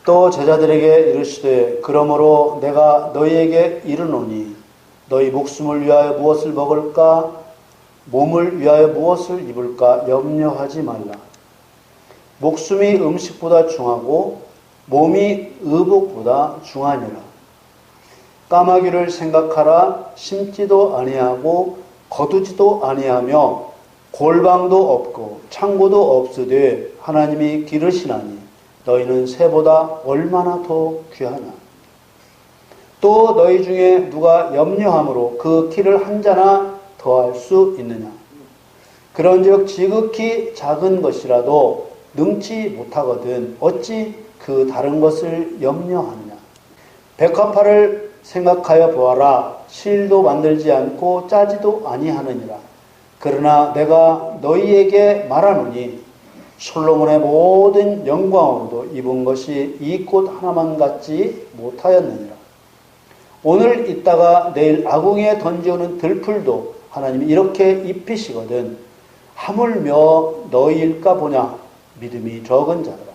또 제자들에게 이르시되 그러므로 내가 너희에게 이르노니 너희 목숨을 위하여 무엇을 먹을까 몸을 위하여 무엇을 입을까 염려하지 말라. 목숨이 음식보다 중하고 몸이 의복보다 중하니라. 까마귀를 생각하라. 심지도 아니하고 거두지도 아니하며 골방도 없고 창고도 없으되 하나님이 기르시나니 너희는 새보다 얼마나 더 귀하나. 또 너희 중에 누가 염려함으로 그 키를 한 자나 더할 수 있느냐. 그런즉 지극히 작은 것이라도 능치 못하거든 어찌 그 다른 것을 염려하느냐. 백합화를 생각하여 보아라. 실도 만들지 않고 짜지도 아니하느니라. 그러나 내가 너희에게 말하노니 솔로몬의 모든 영광으로도 입은 것이 이 꽃 하나만 같지 못하였느니라. 오늘 있다가 내일 아궁이에 던져오는 들풀도 하나님이 이렇게 입히시거든 하물며 너희일까 보냐. 믿음이 적은 자들아.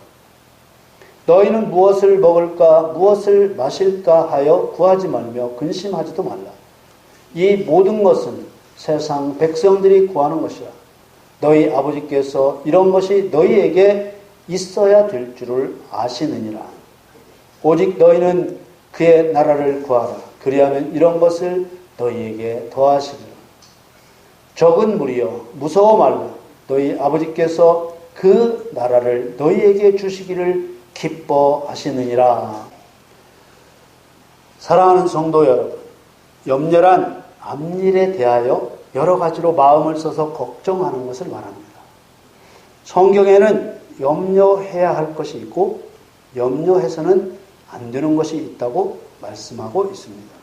너희는 무엇을 먹을까 무엇을 마실까 하여 구하지 말며 근심하지도 말라. 이 모든 것은 세상 백성들이 구하는 것이라. 너희 아버지께서 이런 것이 너희에게 있어야 될 줄을 아시느니라. 오직 너희는 그의 나라를 구하라. 그리하면 이런 것을 너희에게 더하시리라. 적은 무리여 무서워 말라. 너희 아버지께서 그 나라를 너희에게 주시기를 기뻐하시느니라. 사랑하는 성도 여러분, 염려란 앞일에 대하여 여러 가지로 마음을 써서 걱정하는 것을 말합니다. 성경에는 염려해야 할 것이 있고 염려해서는 안 되는 것이 있다고 말씀하고 있습니다.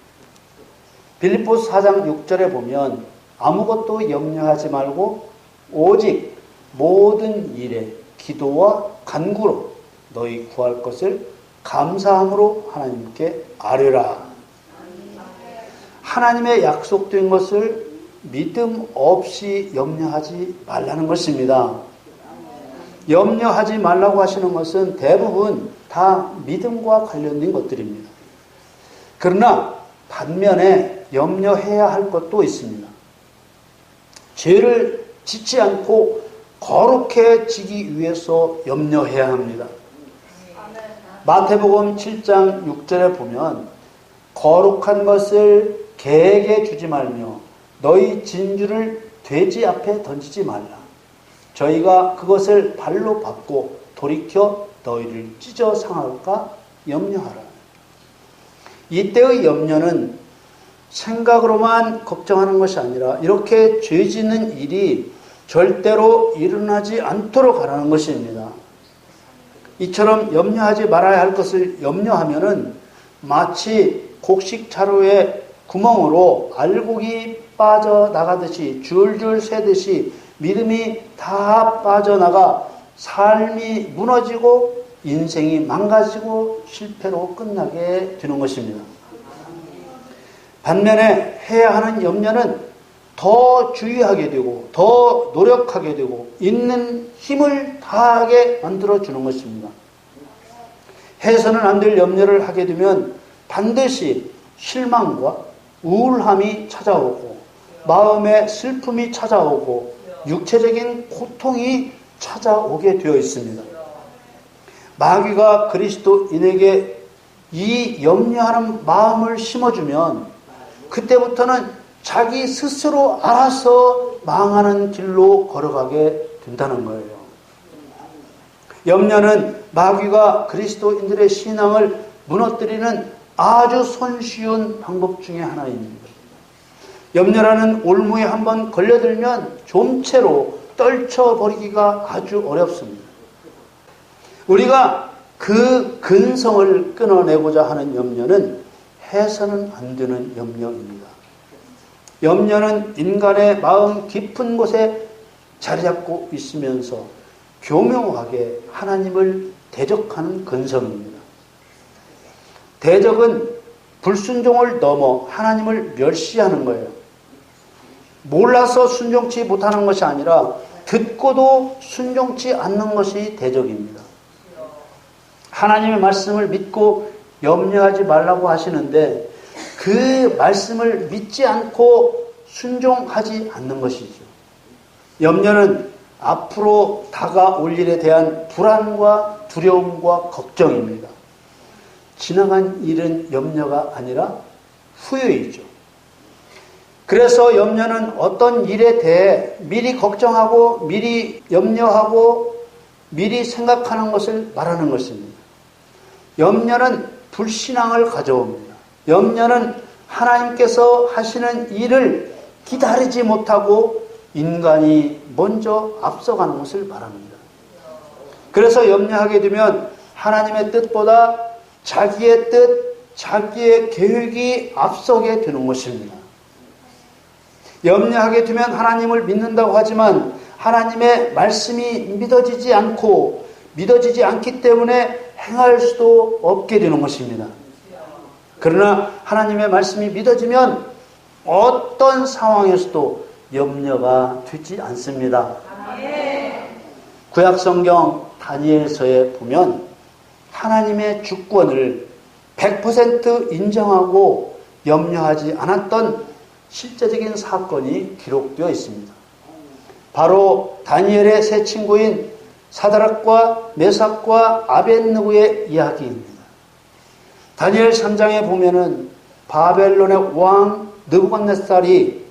빌립보서 4장 6절에 보면 아무것도 염려하지 말고 오직 모든 일에 기도와 간구로 너희 구할 것을 감사함으로 하나님께 아뢰라. 하나님의 약속된 것을 믿음 없이 염려하지 말라는 것입니다. 염려하지 말라고 하시는 것은 대부분 다 믿음과 관련된 것들입니다. 그러나 반면에 염려해야 할 것도 있습니다. 죄를 짓지 않고 거룩해지기 위해서 염려해야 합니다. 마태복음 7장 6절에 보면 거룩한 것을 개에게 주지 말며 너희 진주를 돼지 앞에 던지지 말라. 저희가 그것을 발로 밟고 돌이켜 너희를 찢어 상할까 염려하라. 이때의 염려는 생각으로만 걱정하는 것이 아니라 이렇게 죄 짓는 일이 절대로 일어나지 않도록 하라는 것입니다. 이처럼 염려하지 말아야 할 것을 염려하면은 마치 곡식 자루의 구멍으로 알곡이 빠져나가듯이 줄줄 새듯이 믿음이 다 빠져나가 삶이 무너지고 인생이 망가지고 실패로 끝나게 되는 것입니다. 반면에 해야 하는 염려는 더 주의하게 되고 더 노력하게 되고 있는 힘을 다하게 만들어주는 것입니다. 해서는 안 될 염려를 하게 되면 반드시 실망과 우울함이 찾아오고 마음의 슬픔이 찾아오고 육체적인 고통이 찾아오게 되어 있습니다. 마귀가 그리스도인에게 이 염려하는 마음을 심어주면 그때부터는 자기 스스로 알아서 망하는 길로 걸어가게 된다는 거예요. 염려는 마귀가 그리스도인들의 신앙을 무너뜨리는 아주 손쉬운 방법 중에 하나입니다. 염려라는 올무에 한번 걸려들면 좀채로 떨쳐버리기가 아주 어렵습니다. 우리가 그 근성을 끊어내고자 하는 염려는 해서는 안 되는 염려입니다. 염려는 인간의 마음 깊은 곳에 자리 잡고 있으면서 교묘하게 하나님을 대적하는 근성입니다. 대적은 불순종을 넘어 하나님을 멸시하는 거예요. 몰라서 순종치 못하는 것이 아니라 듣고도 순종치 않는 것이 대적입니다. 하나님의 말씀을 믿고 염려하지 말라고 하시는데 그 말씀을 믿지 않고 순종하지 않는 것이죠. 염려는 앞으로 다가올 일에 대한 불안과 두려움과 걱정입니다. 지나간 일은 염려가 아니라 후회이죠. 그래서 염려는 어떤 일에 대해 미리 걱정하고 미리 염려하고 미리 생각하는 것을 말하는 것입니다. 염려는 불신앙을 가져옵니다. 염려는 하나님께서 하시는 일을 기다리지 못하고 인간이 먼저 앞서가는 것을 말합니다. 그래서 염려하게 되면 하나님의 뜻보다 자기의 뜻, 자기의 계획이 앞서게 되는 것입니다. 염려하게 되면 하나님을 믿는다고 하지만 하나님의 말씀이 믿어지지 않기 때문에 행할 수도 없게 되는 것입니다. 그러나 하나님의 말씀이 믿어지면 어떤 상황에서도 염려가 되지 않습니다. 구약성경 다니엘서에 보면 하나님의 주권을 100% 인정하고 염려하지 않았던 실제적인 사건이 기록되어 있습니다. 바로 다니엘의 세 친구인 사드락과 메삭과 아벳느고의 이야기입니다. 다니엘 3장에 보면은 바벨론의 왕 느부갓네살이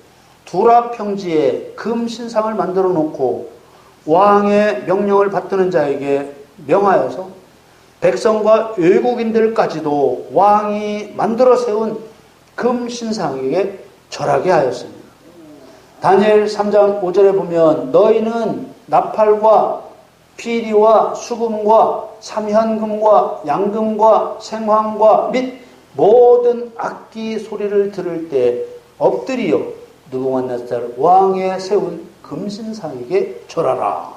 두라 평지에 금 신상을 만들어 놓고 왕의 명령을 받드는 자에게 명하여서 백성과 외국인들까지도 왕이 만들어 세운 금 신상에게 절하게 하였습니다. 다니엘 3장 5절에 보면 너희는 나팔과 피리와 수금과 삼현금과 양금과 생황과 및 모든 악기 소리를 들을 때 엎드리어 느부갓네살 왕의 세운 금신상에게 절하라.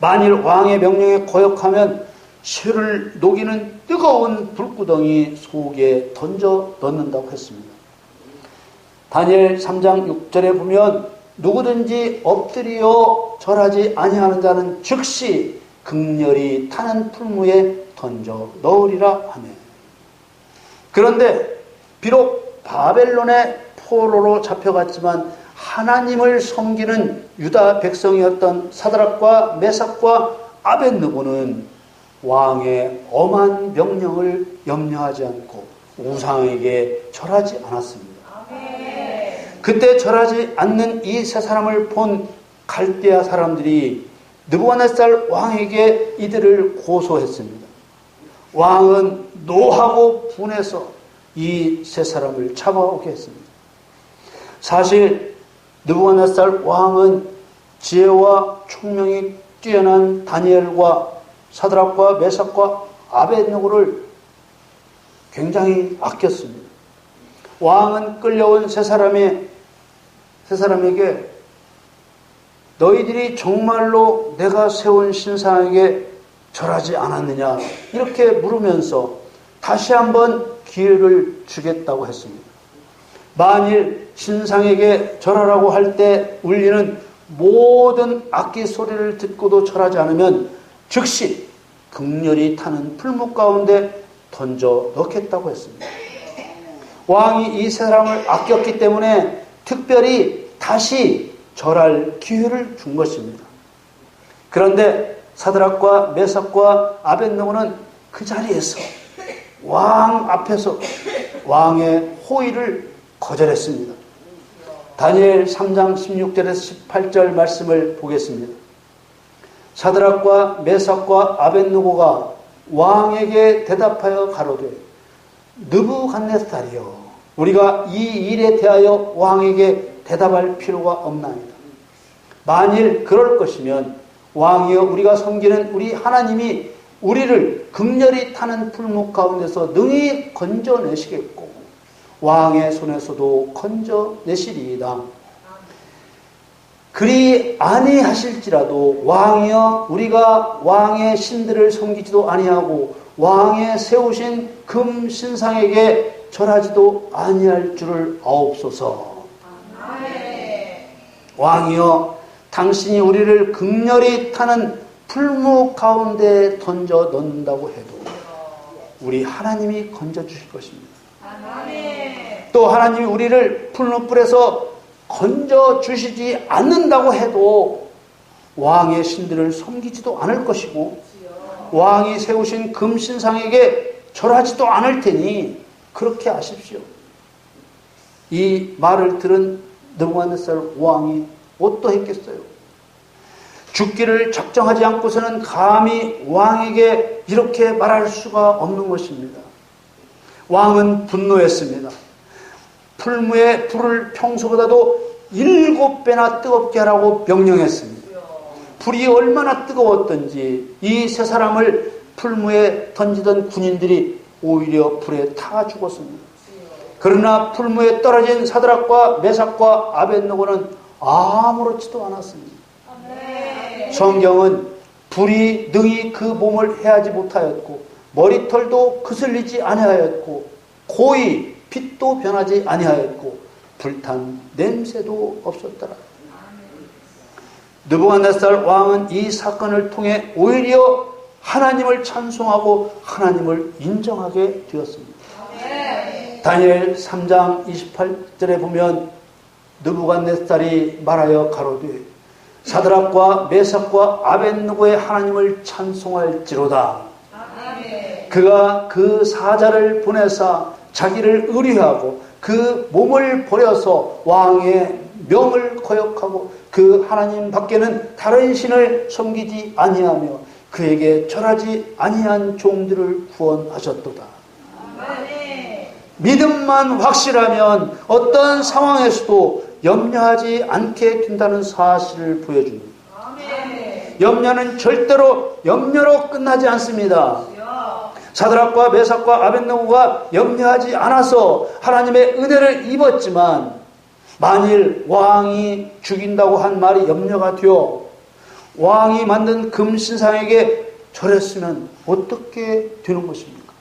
만일 왕의 명령에 거역하면 쇠를 녹이는 뜨거운 불구덩이 속에 던져 넣는다고 했습니다. 다니엘 3장 6절에 보면 누구든지 엎드려 절하지 아니하는 자는 즉시 극렬히 타는 풀무에 던져 넣으리라 하네. 그런데 비록 바벨론의 포로로 잡혀갔지만 하나님을 섬기는 유다 백성이었던 사드락과 메삭과 아벳느고는 왕의 엄한 명령을 염려하지 않고 우상에게 절하지 않았습니다. 그때 절하지 않는 이 세 사람을 본 갈대아 사람들이 느부갓네살 왕에게 이들을 고소했습니다. 왕은 노하고 분해서 이 세 사람을 잡아오게 했습니다. 사실 느부갓네살 왕은 지혜와 총명이 뛰어난 다니엘과 사드락과 메삭과 아벳느고를 굉장히 아꼈습니다. 왕은 끌려온 세 사람에게 너희들이 정말로 내가 세운 신상에게 절하지 않았느냐 이렇게 물으면서 다시 한번 기회를 주겠다고 했습니다. 만일 신상에게 절하라고 할 때 울리는 모든 악기 소리를 듣고도 절하지 않으면 즉시 극렬히 타는 풀무 가운데 던져 넣겠다고 했습니다. 왕이 이 사람을 아꼈기 때문에 특별히 다시 절할 기회를 준 것입니다. 그런데 사드락과 메삭과 아벳느고는 그 자리에서 왕 앞에서 왕의 호의를 거절했습니다. 다니엘 3장 16절에서 18절 말씀을 보겠습니다. 사드락과 메삭과 아벳느고가 왕에게 대답하여 가로되 느부갓네살이여 우리가 이 일에 대하여 왕에게 대답할 필요가 없나이다. 만일 그럴 것이면 왕이여 우리가 섬기는 우리 하나님이 우리를 극렬히 타는 풀무 가운데서 능히 건져내시겠고 왕의 손에서도 건져내시리이다. 그리 아니하실지라도 왕이여 우리가 왕의 신들을 섬기지도 아니하고 왕의 세우신 금 신상에게 절하지도 아니할 줄을 아옵소서. 왕이여 당신이 우리를 극렬히 타는 풀무 가운데 던져 넣는다고 해도 우리 하나님이 건져 주실 것입니다. 또 하나님이 우리를 풀무불에서 건져 주시지 않는다고 해도 왕의 신들을 섬기지도 않을 것이고 왕이 세우신 금신상에게 절하지도 않을 테니 그렇게 아십시오. 이 말을 들은 느부갓네살 왕이 어떠했겠어요? 죽기를 작정하지 않고서는 감히 왕에게 이렇게 말할 수가 없는 것입니다. 왕은 분노했습니다. 풀무의 불을 평소보다도 7배나 뜨겁게 하라고 명령했습니다. 불이 얼마나 뜨거웠던지 이 세 사람을 풀무에 던지던 군인들이 오히려 불에 타 죽었습니다. 그러나 풀무에 떨어진 사드락과 메삭과 아벳느고는 아무렇지도 않았습니다. 성경은 불이 능히 그 몸을 해하지 못하였고 머리털도 그슬리지 아니하였고 고이 빛도 변하지 아니하였고 불탄 냄새도 없었더라. 느부갓네살 왕은 이 사건을 통해 오히려 하나님을 찬송하고 하나님을 인정하게 되었습니다. 다니엘 3장 28절에 보면 느부갓네살이 말하여 가로되 사드락과 메삭과 아벳느고의 하나님을 찬송할지로다. 그가 그 사자를 보내사 자기를 의뢰하고 그 몸을 버려서 왕의 명을 거역하고 그 하나님 밖에는 다른 신을 섬기지 아니하며 그에게 절하지 아니한 종들을 구원하셨도다. 믿음만 확실하면 어떤 상황에서도 염려하지 않게 된다는 사실을 보여줍니다. 염려는 절대로 염려로 끝나지 않습니다. 사드락과 메삭과 아벳느고가 염려하지 않아서 하나님의 은혜를 입었지만 만일 왕이 죽인다고 한 말이 염려가 되어 왕이 만든 금신상에게 절했으면 어떻게 되는 것입니까?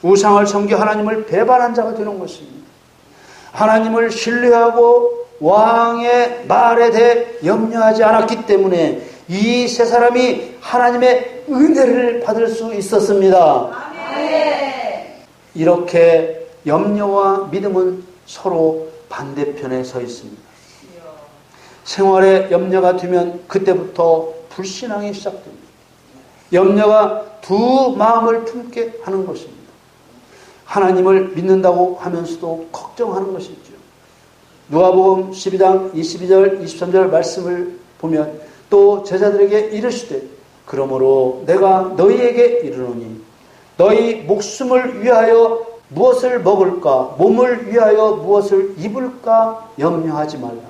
우상을 섬겨 하나님을 배반한 자가 되는 것입니다. 하나님을 신뢰하고 왕의 말에 대해 염려하지 않았기 때문에 이 세 사람이 하나님의 은혜를 받을 수 있었습니다. 이렇게 염려와 믿음은 서로 반대편에 서 있습니다. 생활에 염려가 되면 그때부터 불신앙이 시작됩니다. 염려가 두 마음을 품게 하는 것입니다. 하나님을 믿는다고 하면서도 걱정하는 것이죠. 누가복음 12장 22절 23절 말씀을 보면 또 제자들에게 이르시되 그러므로 내가 너희에게 이르노니 너희 목숨을 위하여 무엇을 먹을까 몸을 위하여 무엇을 입을까 염려하지 말라.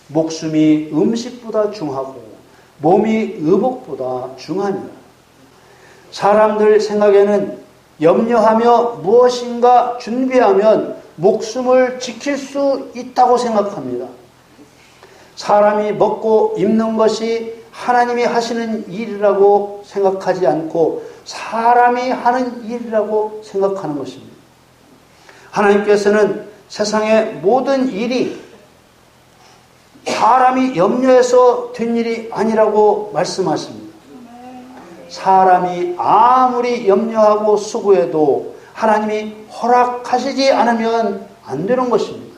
목숨이 음식보다 중하고 몸이 의복보다 중하니라. 사람들 생각에는 염려하며 무엇인가 준비하면 목숨을 지킬 수 있다고 생각합니다. 사람이 먹고 입는 것이 하나님이 하시는 일이라고 생각하지 않고 사람이 하는 일이라고 생각하는 것입니다. 하나님께서는 세상의 모든 일이 사람이 염려해서 된 일이 아니라고 말씀하십니다. 사람이 아무리 염려하고 수고해도 하나님이 허락하시지 않으면 안 되는 것입니다.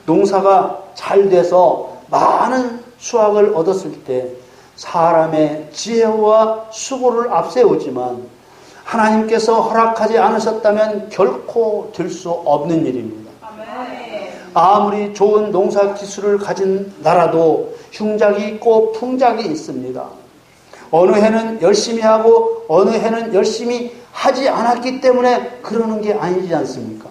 농사가 잘 돼서 많은 수확을 얻었을 때 사람의 지혜와 수고를 앞세우지만 하나님께서 허락하지 않으셨다면 결코 될 수 없는 일입니다. 아무리 좋은 농사 기술을 가진 나라도 흉작이 있고 풍작이 있습니다. 어느 해는 열심히 하고 어느 해는 열심히 하지 않았기 때문에 그러는 게 아니지 않습니까?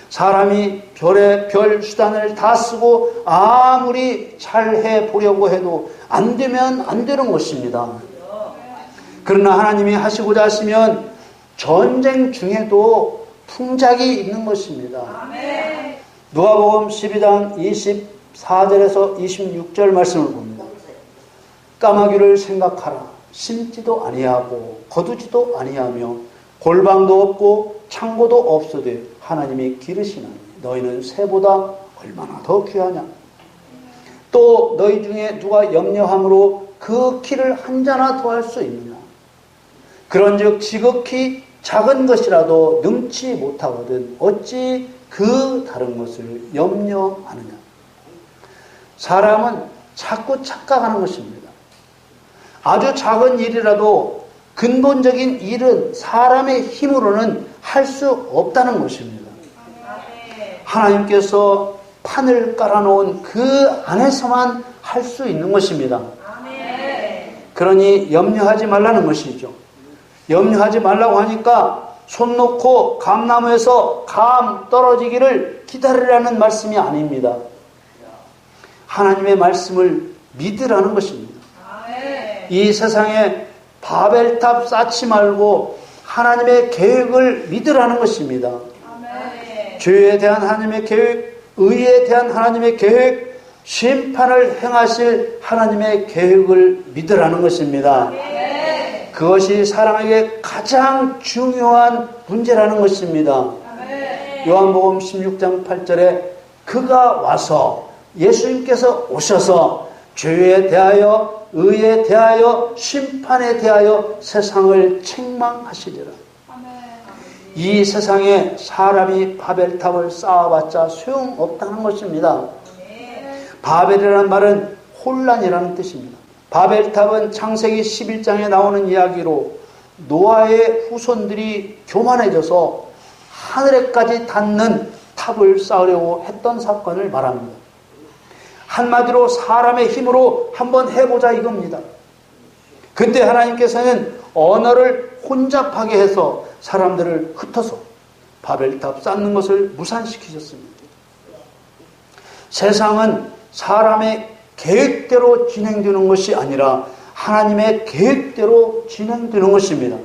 사람이 별의 수단을 다 쓰고 아무리 잘 해보려고 해도 안 되면 안 되는 것입니다. 그러나 하나님이 하시고자 하시면 전쟁 중에도 풍작이 있는 것입니다. 누가복음 12장 24절에서 26절 말씀을 봅니다. 까마귀를 생각하라. 심지도 아니하고 거두지도 아니하며 골방도 없고 창고도 없으되 하나님이 기르시나니 너희는 새보다 얼마나 더 귀하냐. 또 너희 중에 누가 염려함으로 그 키를 한 자나 더할 수 있느냐. 그런즉 지극히 작은 것이라도 능치 못하거든 어찌 그 다른 것을 염려하느냐. 사람은 자꾸 착각하는 것입니다. 아주 작은 일이라도 근본적인 일은 사람의 힘으로는 할 수 없다는 것입니다. 하나님께서 판을 깔아놓은 그 안에서만 할 수 있는 것입니다. 그러니 염려하지 말라는 것이죠. 염려하지 말라고 하니까 손 놓고 감나무에서 감 떨어지기를 기다리라는 말씀이 아닙니다. 하나님의 말씀을 믿으라는 것입니다. 이 세상에 바벨탑 쌓지 말고 하나님의 계획을 믿으라는 것입니다. 죄에 대한 하나님의 계획, 의에 대한 하나님의 계획, 심판을 행하실 하나님의 계획을 믿으라는 것입니다. 그것이 사람에게 가장 중요한 문제라는 것입니다. 요한복음 16장 8절에 그가 와서 예수님께서 오셔서 죄에 대하여 의에 대하여 심판에 대하여 세상을 책망하시리라. 이 세상에 사람이 바벨탑을 쌓아봤자 소용없다는 것입니다. 바벨이라는 말은 혼란이라는 뜻입니다. 바벨탑은 창세기 11장에 나오는 이야기로 노아의 후손들이 교만해져서 하늘에까지 닿는 탑을 쌓으려고 했던 사건을 말합니다. 한마디로 사람의 힘으로 한번 해보자 이겁니다. 그때 하나님께서는 언어를 혼잡하게 해서 사람들을 흩어서 바벨탑 쌓는 것을 무산시키셨습니다. 세상은 사람의 계획대로 진행되는 것이 아니라 하나님의 계획대로 진행되는 것입니다.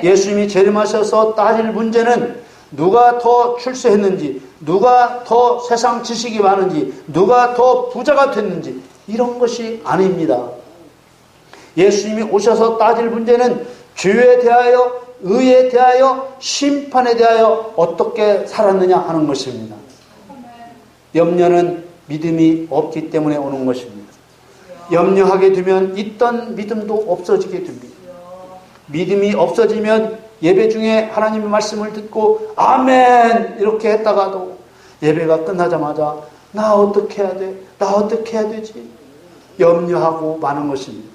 예수님이 재림하셔서 따질 문제는 누가 더 출세했는지, 누가 더 세상 지식이 많은지, 누가 더 부자가 됐는지 이런 것이 아닙니다. 예수님이 오셔서 따질 문제는 죄에 대하여, 의에 대하여, 심판에 대하여 어떻게 살았느냐 하는 것입니다. 염려는 믿음이 없기 때문에 오는 것입니다. 염려하게 되면 있던 믿음도 없어지게 됩니다. 믿음이 없어지면 예배 중에 하나님의 말씀을 듣고 아멘 이렇게 했다가도 예배가 끝나자마자 나 어떻게 해야 돼? 나 어떻게 해야 되지? 염려하고 마는 것입니다.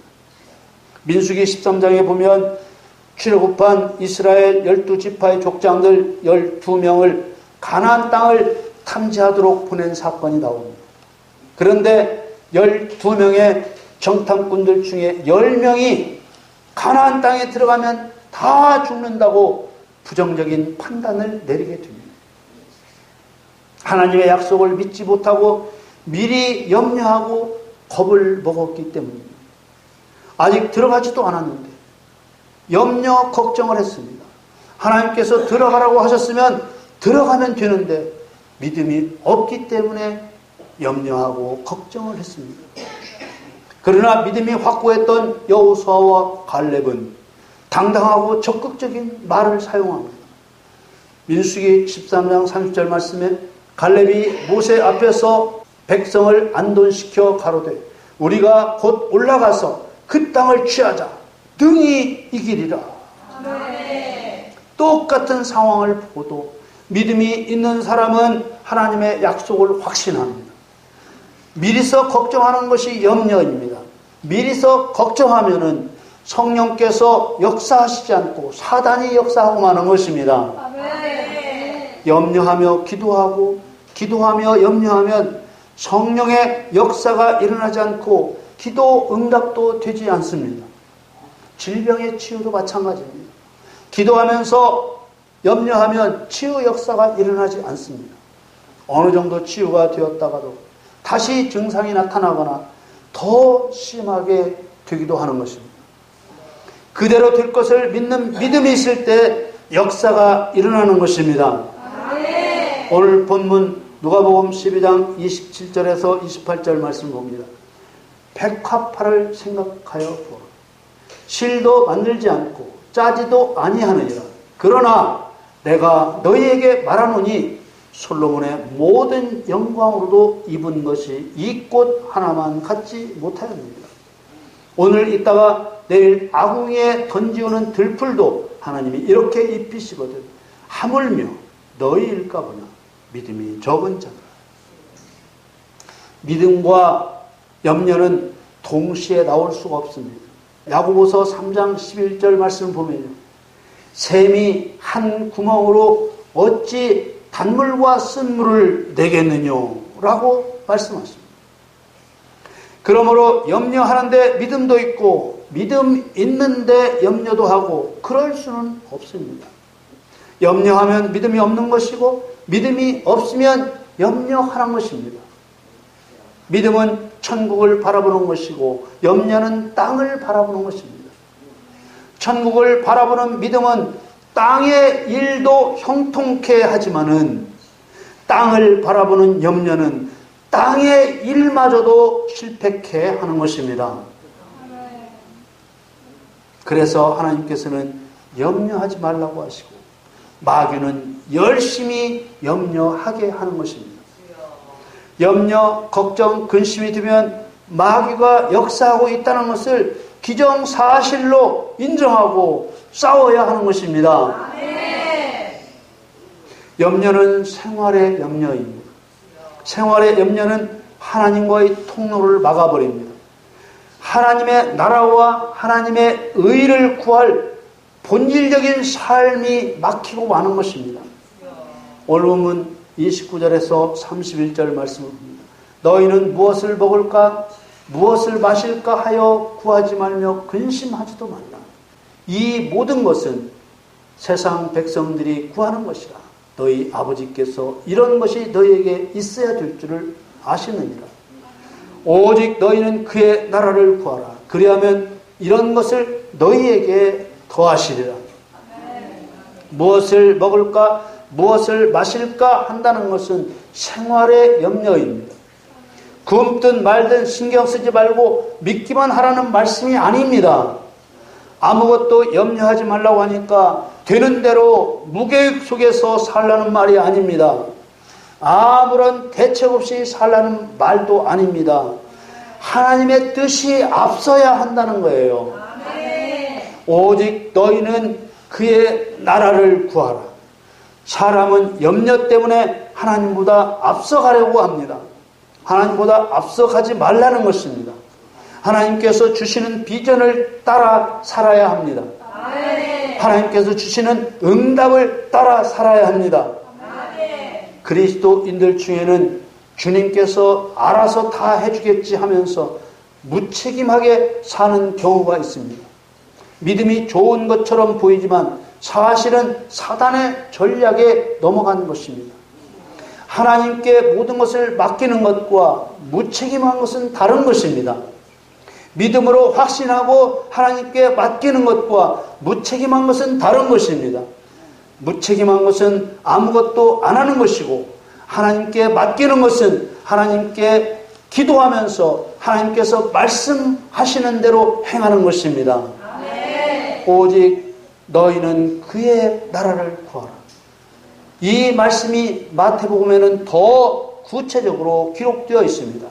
민수기 13장에 보면 출애굽한 이스라엘 12지파의 족장들 12명을 가나안 땅을 탐지하도록 보낸 사건이 나옵니다. 그런데 12명의 정탐꾼들 중에 10명이 가나안 땅에 들어가면 다 죽는다고 부정적인 판단을 내리게 됩니다. 하나님의 약속을 믿지 못하고 미리 염려하고 겁을 먹었기 때문입니다. 아직 들어가지도 않았는데 염려, 걱정을 했습니다. 하나님께서 들어가라고 하셨으면 들어가면 되는데 믿음이 없기 때문에 염려하고 걱정을 했습니다. 그러나 믿음이 확고했던 여호수아와 갈렙은 당당하고 적극적인 말을 사용합니다. 민수기 13장 30절 말씀에 갈렙이 모세 앞에서 백성을 안돈시켜 가로되 우리가 곧 올라가서 그 땅을 취하자 능히 이기리라. 똑같은 상황을 보고도 믿음이 있는 사람은 하나님의 약속을 확신합니다. 미리서 걱정하는 것이 염려입니다. 미리서 걱정하면은 성령께서 역사하시지 않고 사단이 역사하고 마는 것입니다. 염려하며 기도하고 기도하며 염려하면 성령의 역사가 일어나지 않고 기도 응답도 되지 않습니다. 질병의 치유도 마찬가지입니다. 기도하면서 염려하면 치유 역사가 일어나지 않습니다. 어느 정도 치유가 되었다가도 다시 증상이 나타나거나 더 심하게 되기도 하는 것입니다. 그대로 될 것을 믿는 믿음이 있을 때 역사가 일어나는 것입니다. 오늘 본문 누가복음 12장 27절에서 28절 말씀 봅니다. 백합화를 생각하여 보라. 실도 만들지 않고 짜지도 아니하느니라. 그러나 내가 너희에게 말하노니 솔로몬의 모든 영광으로도 입은 것이 이 꽃 하나만 갖지 못하였느니라. 오늘 있다가 내일 아궁이에 던지오는 들풀도 하나님이 이렇게 입히시거든. 하물며 너희일까 보나 믿음이 적은 자들. 믿음과 염려는 동시에 나올 수가 없습니다. 야고보서 3장 11절 말씀을 보면요. 샘이 한 구멍으로 어찌 단물과 쓴물을 내겠느냐 라고 말씀하십니다. 그러므로 염려하는데 믿음도 있고 믿음 있는데 염려도 하고 그럴 수는 없습니다. 염려하면 믿음이 없는 것이고 믿음이 없으면 염려하는 것입니다. 믿음은 천국을 바라보는 것이고 염려는 땅을 바라보는 것입니다. 천국을 바라보는 믿음은 땅의 일도 형통케 하지만은 땅을 바라보는 염려는 땅의 일마저도 실패케 하는 것입니다. 그래서 하나님께서는 염려하지 말라고 하시고 마귀는 열심히 염려하게 하는 것입니다. 염려, 걱정, 근심이 들면 마귀가 역사하고 있다는 것을 기정사실로 인정하고 싸워야 하는 것입니다. 염려는 생활의 염려입니다. 생활의 염려는 하나님과의 통로를 막아버립니다. 하나님의 나라와 하나님의 의를 구할 본질적인 삶이 막히고 마는 것입니다. 오늘 본문 29절에서 31절 말씀을 봅니다. 너희는 무엇을 먹을까 무엇을 마실까 하여 구하지 말며 근심하지도 말라. 이 모든 것은 세상 백성들이 구하는 것이라. 너희 아버지께서 이런 것이 너희에게 있어야 될 줄을 아시느니라. 오직 너희는 그의 나라를 구하라. 그리하면 이런 것을 너희에게 더하시리라. 무엇을 먹을까 무엇을 마실까 한다는 것은 생활의 염려입니다. 굶든 말든 신경 쓰지 말고 믿기만 하라는 말씀이 아닙니다. 아무것도 염려하지 말라고 하니까 되는 대로 무계획 속에서 살라는 말이 아닙니다. 아무런 대책 없이 살라는 말도 아닙니다. 하나님의 뜻이 앞서야 한다는 거예요. 오직 너희는 그의 나라를 구하라. 사람은 염려 때문에 하나님보다 앞서가려고 합니다. 하나님보다 앞서가지 말라는 것입니다. 하나님께서 주시는 비전을 따라 살아야 합니다. 하나님께서 주시는 응답을 따라 살아야 합니다. 그리스도인들 중에는 주님께서 알아서 다 해주겠지 하면서 무책임하게 사는 경우가 있습니다. 믿음이 좋은 것처럼 보이지만 사실은 사단의 전략에 넘어가는 것입니다. 하나님께 모든 것을 맡기는 것과 무책임한 것은 다른 것입니다. 믿음으로 확신하고 하나님께 맡기는 것과 무책임한 것은 다른 것입니다. 무책임한 것은 아무것도 안 하는 것이고 하나님께 맡기는 것은 하나님께 기도하면서 하나님께서 말씀하시는 대로 행하는 것입니다. 오직 너희는 그의 나라를 구하라. 이 말씀이 마태복음에는 더 구체적으로 기록되어 있습니다.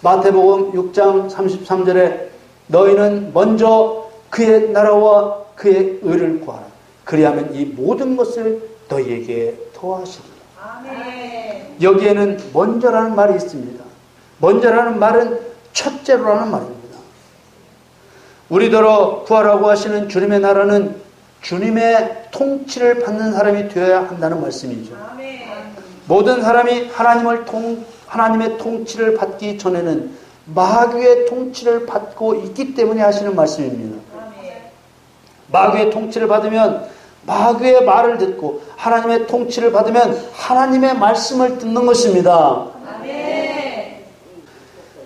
마태복음 6장 33절에 너희는 먼저 그의 나라와 그의 의를 구하라. 그리하면 이 모든 것을 너희에게 더하시리라. 여기에는 먼저라는 말이 있습니다. 먼저라는 말은 첫째로라는 말입니다. 우리더러 구하라고 하시는 주님의 나라는 주님의 통치를 받는 사람이 되어야 한다는 말씀이죠. 모든 사람이 하나님의 통치를 받기 전에는 마귀의 통치를 받고 있기 때문에 하시는 말씀입니다. 마귀의 통치를 받으면 마귀의 말을 듣고 하나님의 통치를 받으면 하나님의 말씀을 듣는 것입니다.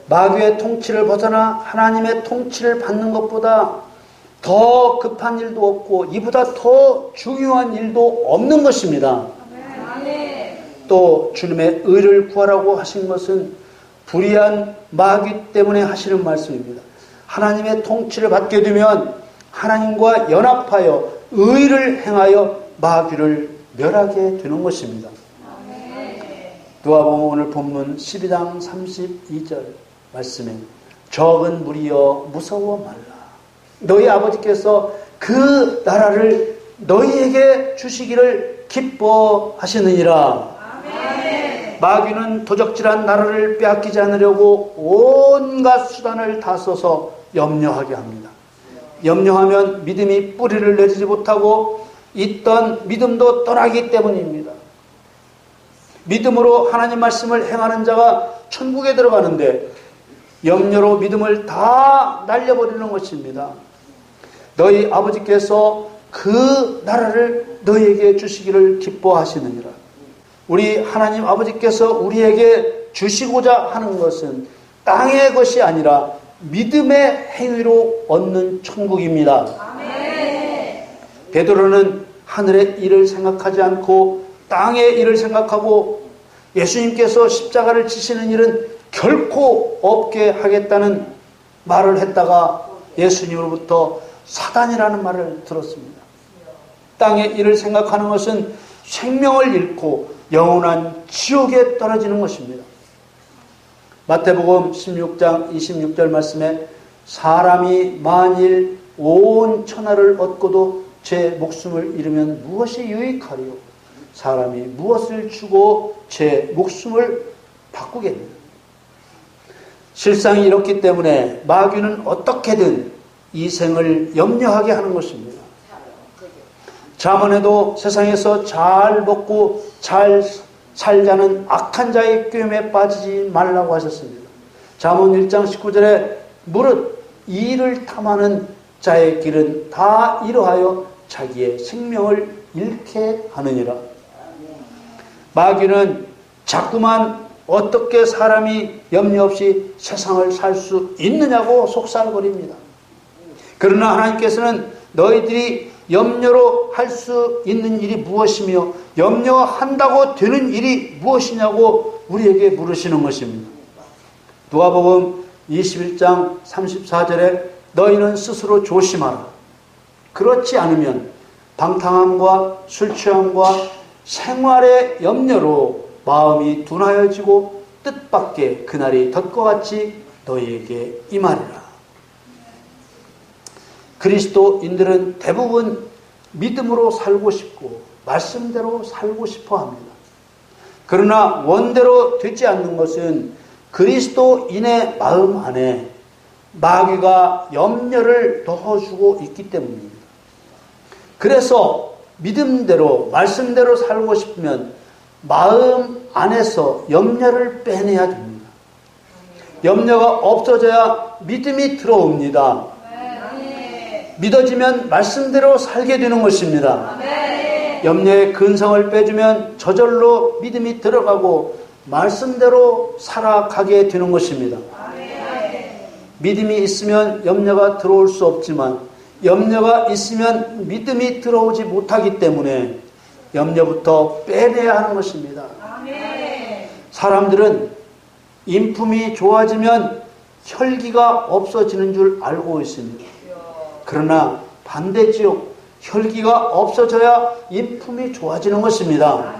마귀의 통치를 벗어나 하나님의 통치를 받는 것보다 더 급한 일도 없고 이보다 더 중요한 일도 없는 것입니다. 또 주님의 의를 구하라고 하신 것은 불의한 마귀 때문에 하시는 말씀입니다. 하나님의 통치를 받게 되면 하나님과 연합하여 의를 행하여 마귀를 멸하게 되는 것입니다. 누가복음 오늘 본문 12장 32절 말씀에 적은 무리여 무서워 말라. 너희 아버지께서 그 나라를 너희에게 주시기를 기뻐하시느니라. 아멘. 마귀는 도적질한 나라를 빼앗기지 않으려고 온갖 수단을 다 써서 염려하게 합니다. 염려하면 믿음이 뿌리를 내리지 못하고 있던 믿음도 떠나기 때문입니다. 믿음으로 하나님 말씀을 행하는 자가 천국에 들어가는데 염려로 믿음을 다 날려버리는 것입니다. 너희 아버지께서 그 나라를 너희에게 주시기를 기뻐하시느니라. 우리 하나님 아버지께서 우리에게 주시고자 하는 것은 땅의 것이 아니라 믿음의 행위로 얻는 천국입니다. 아멘. 베드로는 하늘의 일을 생각하지 않고 땅의 일을 생각하고 예수님께서 십자가를 지시는 일은 결코 없게 하겠다는 말을 했다가 예수님으로부터 사단이라는 말을 들었습니다. 땅의 일을 생각하는 것은 생명을 잃고 영원한 지옥에 떨어지는 것입니다. 마태복음 16장 26절 말씀에 사람이 만일 온 천하를 얻고도 제 목숨을 잃으면 무엇이 유익하리요? 사람이 무엇을 주고 제 목숨을 바꾸겠느냐? 실상이 이렇기 때문에 마귀는 어떻게든 이 생을 염려하게 하는 것입니다. 잠언에도 세상에서 잘 먹고 잘 살자는 악한 자의 꾀임에 빠지지 말라고 하셨습니다. 잠언 1장 19절에 무릇 이를 탐하는 자의 길은 다 이러하여 자기의 생명을 잃게 하느니라. 마귀는 자꾸만 어떻게 사람이 염려 없이 세상을 살 수 있느냐고 속살거립니다. 그러나 하나님께서는 너희들이 염려로 할 수 있는 일이 무엇이며 염려한다고 되는 일이 무엇이냐고 우리에게 물으시는 것입니다. 누가복음 21장 34절에 너희는 스스로 조심하라. 그렇지 않으면 방탕함과 술취함과 생활의 염려로 마음이 둔하여지고 뜻밖의 그날이 덧과 같이 너희에게 임하리라. 그리스도인들은 대부분 믿음으로 살고 싶고 말씀대로 살고 싶어 합니다. 그러나 원대로 되지 않는 것은 그리스도인의 마음 안에 마귀가 염려를 넣어주고 있기 때문입니다. 그래서 믿음대로 말씀대로 살고 싶으면 마음 안에서 염려를 빼내야 됩니다. 염려가 없어져야 믿음이 들어옵니다. 믿어지면 말씀대로 살게 되는 것입니다. 염려의 근성을 빼주면 저절로 믿음이 들어가고 말씀대로 살아가게 되는 것입니다. 믿음이 있으면 염려가 들어올 수 없지만 염려가 있으면 믿음이 들어오지 못하기 때문에 염려부터 빼내야 하는 것입니다. 사람들은 인품이 좋아지면 혈기가 없어지는 줄 알고 있습니다. 그러나 반대지요. 혈기가 없어져야 인품이 좋아지는 것입니다.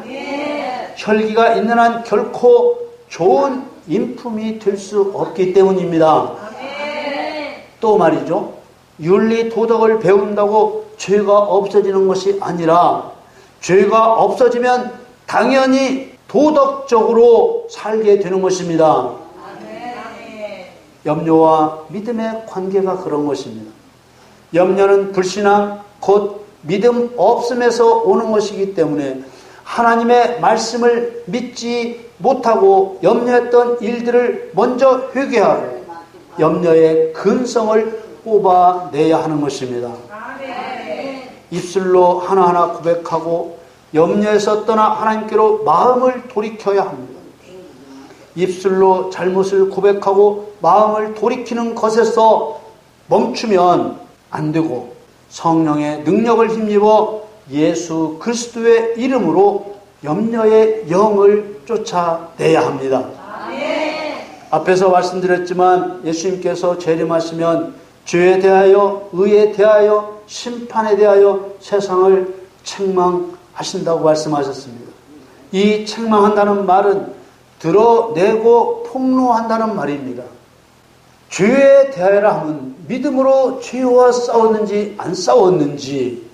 혈기가 있는 한 결코 좋은 인품이 될 수 없기 때문입니다. 또 말이죠. 윤리 도덕을 배운다고 죄가 없어지는 것이 아니라 죄가 없어지면 당연히 도덕적으로 살게 되는 것입니다. 염려와 믿음의 관계가 그런 것입니다. 염려는 불신앙 곧 믿음 없음에서 오는 것이기 때문에 하나님의 말씀을 믿지 못하고 염려했던 일들을 먼저 회개하고 염려의 근성을 뽑아내야 하는 것입니다. 입술로 하나하나 고백하고 염려에서 떠나 하나님께로 마음을 돌이켜야 합니다. 입술로 잘못을 고백하고 마음을 돌이키는 것에서 멈추면 안 되고 성령의 능력을 힘입어 예수 그리스도의 이름으로 염려의 영을 쫓아내야 합니다. 앞에서 말씀드렸지만 예수님께서 재림하시면 죄에 대하여 의에 대하여 심판에 대하여 세상을 책망하신다고 말씀하셨습니다. 이 책망한다는 말은 드러내고 폭로한다는 말입니다. 죄에 대하여라 하면 믿음으로 죄와 싸웠는지 안 싸웠는지,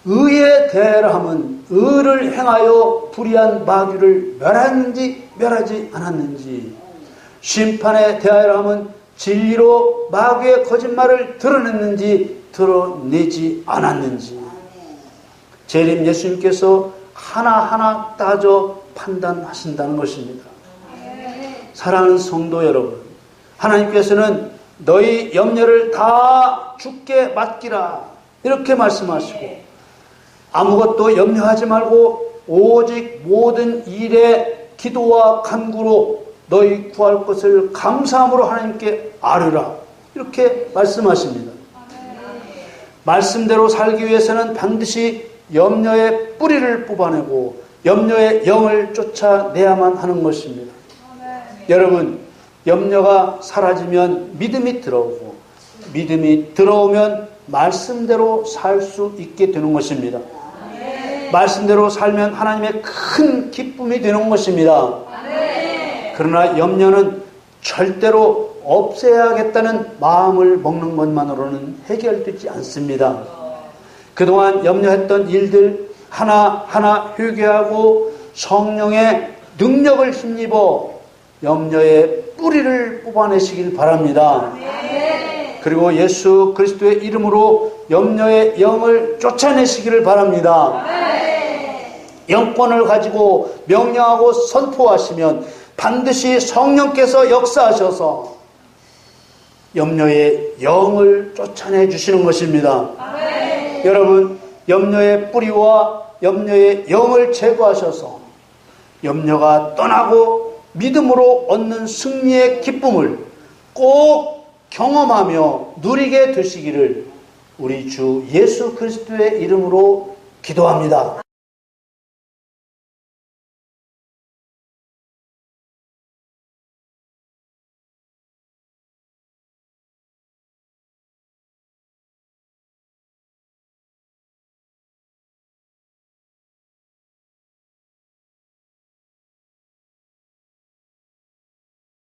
의에 대하여라 하면 의를 행하여 불의한 마귀를 멸했는지 멸하지 않았는지, 심판에 대하여라 하면 진리로 마귀의 거짓말을 드러냈는지 드러내지 않았는지, 재림 예수님께서 하나하나 따져 판단하신다는 것입니다. 사랑하는 성도 여러분, 하나님께서는 너희 염려를 다 주께 맡기라 이렇게 말씀하시고, 아무것도 염려하지 말고 오직 모든 일에 기도와 간구로 너희 구할 것을 감사함으로 하나님께 아뢰라 이렇게 말씀하십니다. 말씀대로 살기 위해서는 반드시 염려의 뿌리를 뽑아내고 염려의 영을 쫓아내야만 하는 것입니다. 여러분, 염려가 사라지면 믿음이 들어오고, 믿음이 들어오면 말씀대로 살 수 있게 되는 것입니다. 말씀대로 살면 하나님의 큰 기쁨이 되는 것입니다. 그러나 염려는 절대로 없애야겠다는 마음을 먹는 것만으로는 해결되지 않습니다. 그동안 염려했던 일들 하나하나 회개하고 성령의 능력을 힘입어 염려의 뿌리를 뽑아내시길 바랍니다. 그리고 예수 그리스도의 이름으로 염려의 영을 쫓아내시기를 바랍니다. 영권을 가지고 명령하고 선포하시면 반드시 성령께서 역사하셔서 염려의 영을 쫓아내 주시는 것입니다. 여러분, 염려의 뿌리와 염려의 영을 제거하셔서 염려가 떠나고 믿음으로 얻는 승리의 기쁨을 꼭 경험하며 누리게 되시기를 우리 주 예수 그리스도의 이름으로 기도합니다.